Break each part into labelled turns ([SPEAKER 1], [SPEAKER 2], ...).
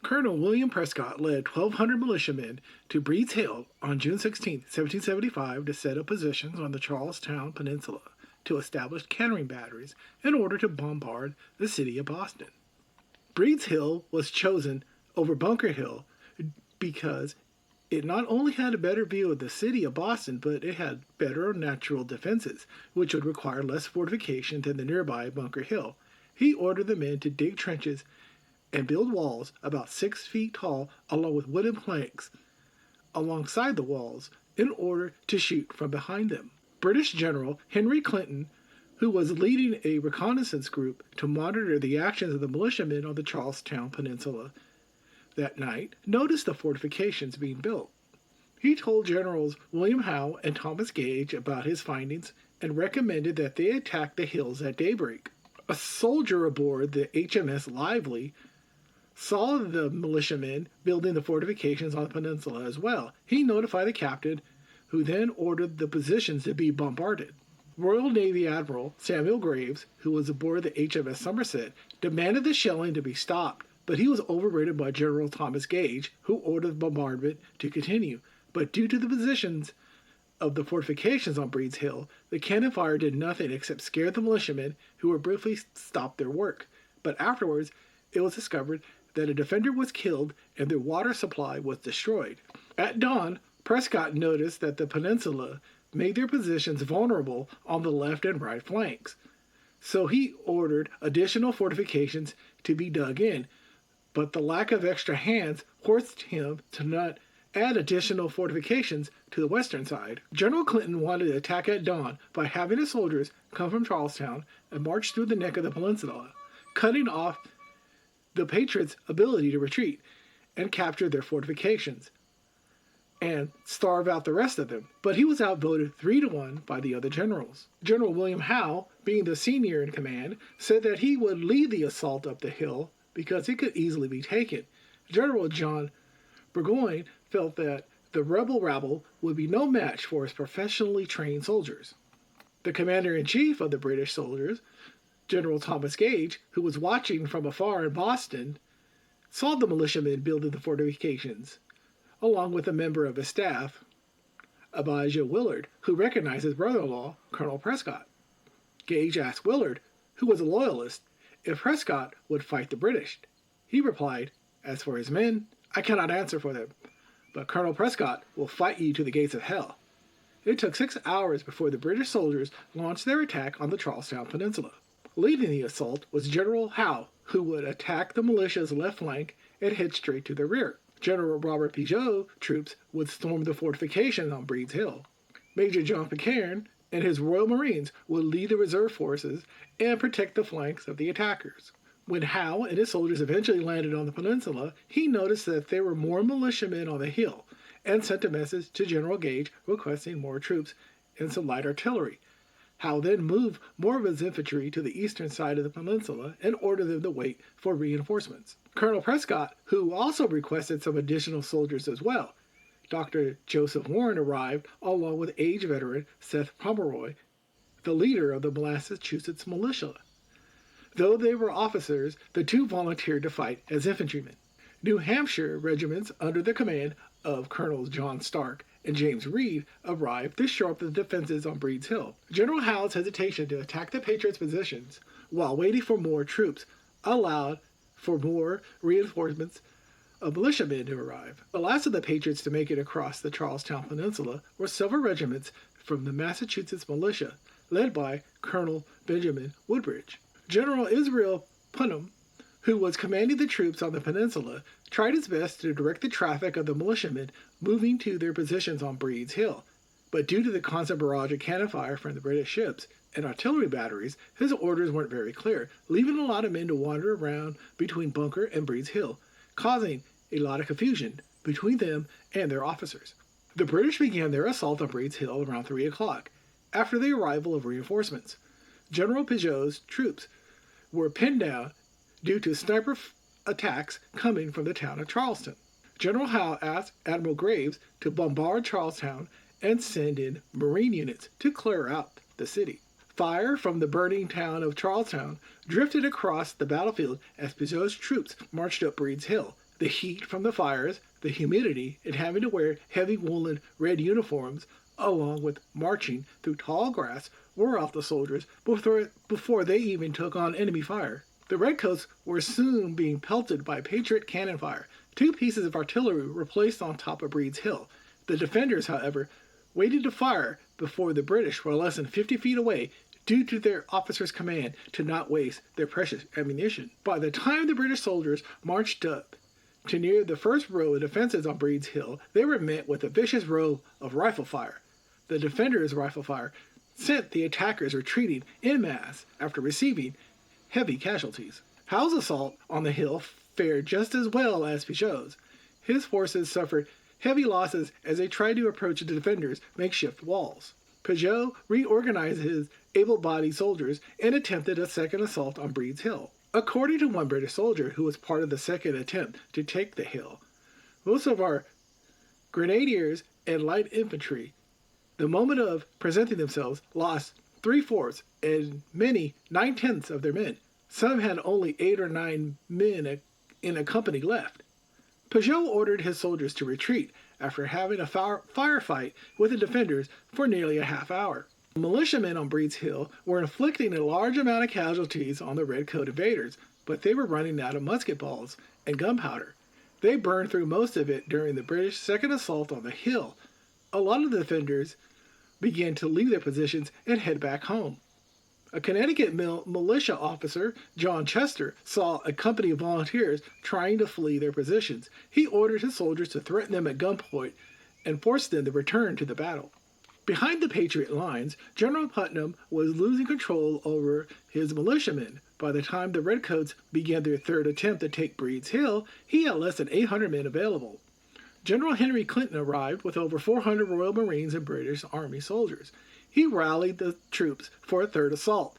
[SPEAKER 1] Colonel William Prescott led 1,200 militiamen to Breed's Hill on June 16, 1775, to set up positions on the Charlestown peninsula to establish cannonering batteries in order to bombard the city of Boston. Breed's Hill was chosen over Bunker Hill because it not only had a better view of the city of Boston, but it had better natural defenses, which would require less fortification than the nearby Bunker Hill. He ordered the men to dig trenches and build walls about 6 feet tall along with wooden planks alongside the walls in order to shoot from behind them. British General Henry Clinton, who was leading a reconnaissance group to monitor the actions of the militiamen on the Charlestown Peninsula that night, noticed the fortifications being built. He told Generals William Howe and Thomas Gage about his findings and recommended that they attack the hills at daybreak. A soldier aboard the HMS Lively saw the militiamen building the fortifications on the peninsula as well. He notified the captain, who then ordered the positions to be bombarded. Royal Navy Admiral Samuel Graves, who was aboard the HMS Somerset, demanded the shelling to be stopped, but he was overridden by General Thomas Gage, who ordered the bombardment to continue. But due to the positions of the fortifications on Breed's Hill, the cannon fire did nothing except scare the militiamen, who were briefly stopped their work. But afterwards, it was discovered that a defender was killed and their water supply was destroyed. At dawn, Prescott noticed that the peninsula made their positions vulnerable on the left and right flanks. So he ordered additional fortifications to be dug in, but the lack of extra hands forced him to not add additional fortifications to the western side. General Clinton wanted to attack at dawn by having his soldiers come from Charlestown and march through the neck of the peninsula, cutting off the patriots' ability to retreat and capture their fortifications and starve out the rest of them. But he was outvoted 3-1 by the other generals. General William Howe, being the senior in command, said that he would lead the assault up the hill because it could easily be taken. General John Burgoyne felt that the rebel rabble would be no match for his professionally trained soldiers. The commander-in-chief of the British soldiers, General Thomas Gage, who was watching from afar in Boston, saw the militiamen building the fortifications, along with a member of his staff, Abijah Willard, who recognized his brother-in-law, Colonel Prescott. Gage asked Willard, who was a loyalist, if Prescott would fight the British. He replied, "As for his men, I cannot answer for them, but Colonel Prescott will fight you to the gates of hell." It took 6 hours before the British soldiers launched their attack on the Charlestown Peninsula. Leading the assault was General Howe, who would attack the militia's left flank and head straight to the rear. General Robert Pigott's troops would storm the fortifications on Breed's Hill. Major John Pitcairn and his Royal Marines would lead the reserve forces and protect the flanks of the attackers. When Howe and his soldiers eventually landed on the peninsula, he noticed that there were more militiamen on the hill and sent a message to General Gage requesting more troops and some light artillery. Howe then moved more of his infantry to the eastern side of the peninsula and ordered them to wait for reinforcements. Colonel Prescott, who also requested some additional soldiers as well. Dr. Joseph Warren arrived along with aged veteran Seth Pomeroy, the leader of the Massachusetts militia. Though they were officers, the two volunteered to fight as infantrymen. New Hampshire regiments under the command of Colonels John Stark and James Reed arrived to shore up the defenses on Breed's Hill. General Howe's hesitation to attack the Patriots' positions while waiting for more troops allowed for more reinforcements of militiamen to arrive. The last of the Patriots to make it across the Charlestown Peninsula were several regiments from the Massachusetts militia, led by Colonel Benjamin Woodbridge. General Israel Putnam, who was commanding the troops on the peninsula, tried his best to direct the traffic of the militiamen moving to their positions on Breed's Hill, but due to the constant barrage of cannon fire from the British ships and artillery batteries, his orders weren't very clear, leaving a lot of men to wander around between Bunker and Breed's Hill, causing a lot of confusion between them and their officers. The British began their assault on Breed's Hill around 3 o'clock, after the arrival of reinforcements. General Pigott's troops were pinned down due to sniper attacks coming from the town of Charleston. General Howe asked Admiral Graves to bombard Charlestown and send in Marine units to clear out the city. Fire from the burning town of Charlestown drifted across the battlefield as Pigott's troops marched up Breed's Hill, The heat from the fires, the humidity, and having to wear heavy woolen red uniforms, along with marching through tall grass, wore off the soldiers before they even took on enemy fire. The redcoats were soon being pelted by Patriot cannon fire. 2 pieces of artillery were placed on top of Breed's Hill. The defenders, however, waited to fire before the British were less than 50 feet away due to their officer's command to not waste their precious ammunition. By the time the British soldiers marched up to near the first row of defenses on Breed's Hill, they were met with a vicious row of rifle fire. The defenders' rifle fire sent the attackers retreating en masse after receiving heavy casualties. Howe's assault on the hill fared just as well as Peugeot's. His forces suffered heavy losses as they tried to approach the defenders' makeshift walls. Peugeot reorganized his able-bodied soldiers and attempted a second assault on Breed's Hill. According to one British soldier who was part of the second attempt to take the hill, most of our grenadiers and light infantry, the moment of presenting themselves, lost 3/4 and many 9/10 of their men. Some had only 8 or 9 men in a company left. Peugeot ordered his soldiers to retreat after having a firefight with the defenders for nearly a half hour. The militiamen on Breed's Hill were inflicting a large amount of casualties on the redcoat invaders, but they were running out of musket balls and gunpowder. They burned through most of it during the British second assault on the hill. A lot of the defenders began to leave their positions and head back home. A Connecticut militia officer, John Chester, saw a company of volunteers trying to flee their positions. He ordered his soldiers to threaten them at gunpoint and forced them to return to the battle. Behind the Patriot lines, General Putnam was losing control over his militiamen. By the time the redcoats began their third attempt to take Breed's Hill, he had less than 800 men available. General Henry Clinton arrived with over 400 Royal Marines and British Army soldiers. He rallied the troops for a third assault.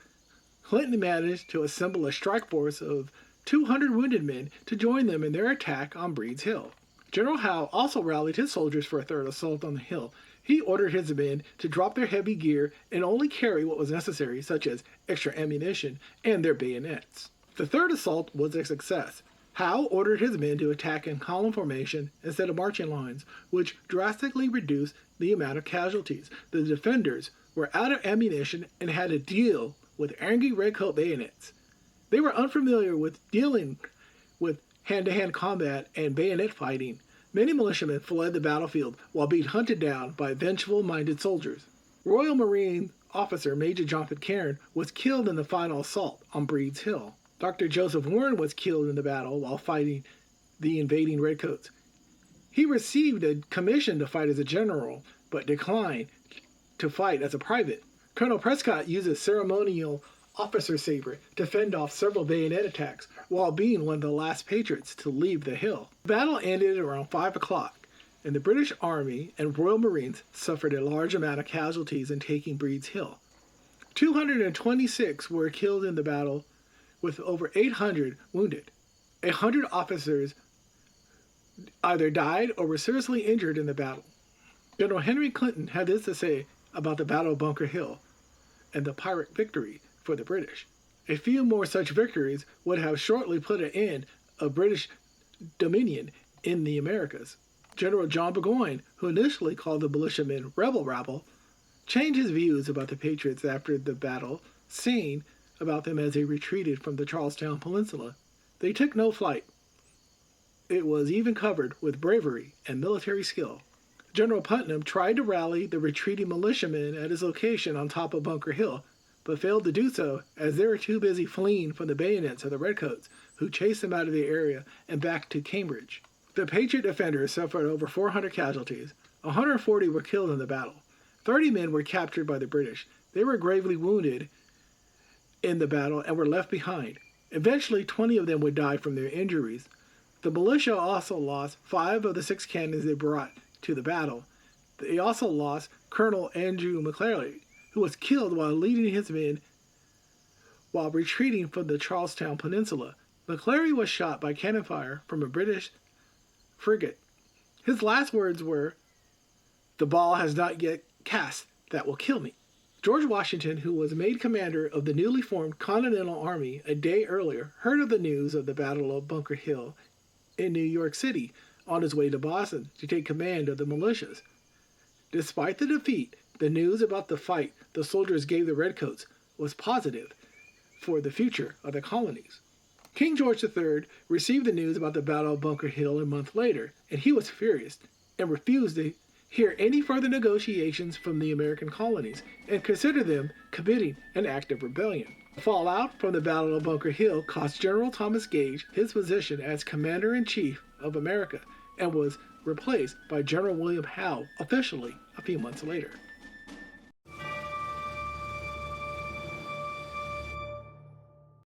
[SPEAKER 1] Clinton managed to assemble a strike force of 200 wounded men to join them in their attack on Breed's Hill. General Howe also rallied his soldiers for a third assault on the hill. He ordered his men to drop their heavy gear and only carry what was necessary, such as extra ammunition and their bayonets. The third assault was a success. Howe ordered his men to attack in column formation instead of marching lines, which drastically reduced the amount of casualties. The defenders were out of ammunition and had to deal with angry redcoat bayonets. They were unfamiliar with dealing with hand-to-hand combat and bayonet fighting. Many militiamen fled the battlefield while being hunted down by vengeful-minded soldiers. Royal Marine officer Major John Pitcairn was killed in the final assault on Breed's Hill. Dr. Joseph Warren was killed in the battle while fighting the invading redcoats. He received a commission to fight as a general, but declined to fight as a private. Colonel Prescott used a ceremonial officer saber to fend off several bayonet attacks while being one of the last patriots to leave the hill. The battle ended around 5 o'clock, and the British Army and Royal Marines suffered a large amount of casualties in taking Breed's Hill. 226 were killed in the battle, with over 800 wounded. 100 officers either died or were seriously injured in the battle. General Henry Clinton had this to say about the Battle of Bunker Hill and the Pyrrhic victory for the British. A few more such victories would have shortly put an end of British dominion in the Americas. General John Burgoyne, who initially called the militiamen rebel rabble, changed his views about the Patriots after the battle, saying about them as they retreated from the Charlestown peninsula, "They took no flight. It was even covered with bravery and military skill." General Putnam tried to rally the retreating militiamen at his location on top of Bunker Hill, but failed to do so as they were too busy fleeing from the bayonets of the redcoats, who chased them out of the area and back to Cambridge. The Patriot defenders suffered over 400 casualties. 140 were killed in the battle. 30 men were captured by the British. They were gravely wounded in the battle and were left behind. Eventually, 20 of them would die from their injuries. The militia also lost 5 of the 6 cannons they brought to the battle. They also lost Colonel Andrew McClary, who was killed while leading his men while retreating from the Charlestown Peninsula. McClary was shot by cannon fire from a British frigate. His last words were, "The ball has not yet cast that will kill me." George Washington, who was made commander of the newly formed Continental Army a day earlier, heard of the news of the Battle of Bunker Hill in New York City on his way to Boston to take command of the militias. Despite the defeat, the news about the fight the soldiers gave the Redcoats was positive for the future of the colonies. King George III received the news about the Battle of Bunker Hill a month later, and he was furious and refused to hear any further negotiations from the American colonies and considered them committing an act of rebellion. The fallout from the Battle of Bunker Hill cost General Thomas Gage his position as Commander-in-Chief of America and was replaced by General William Howe officially a few months later.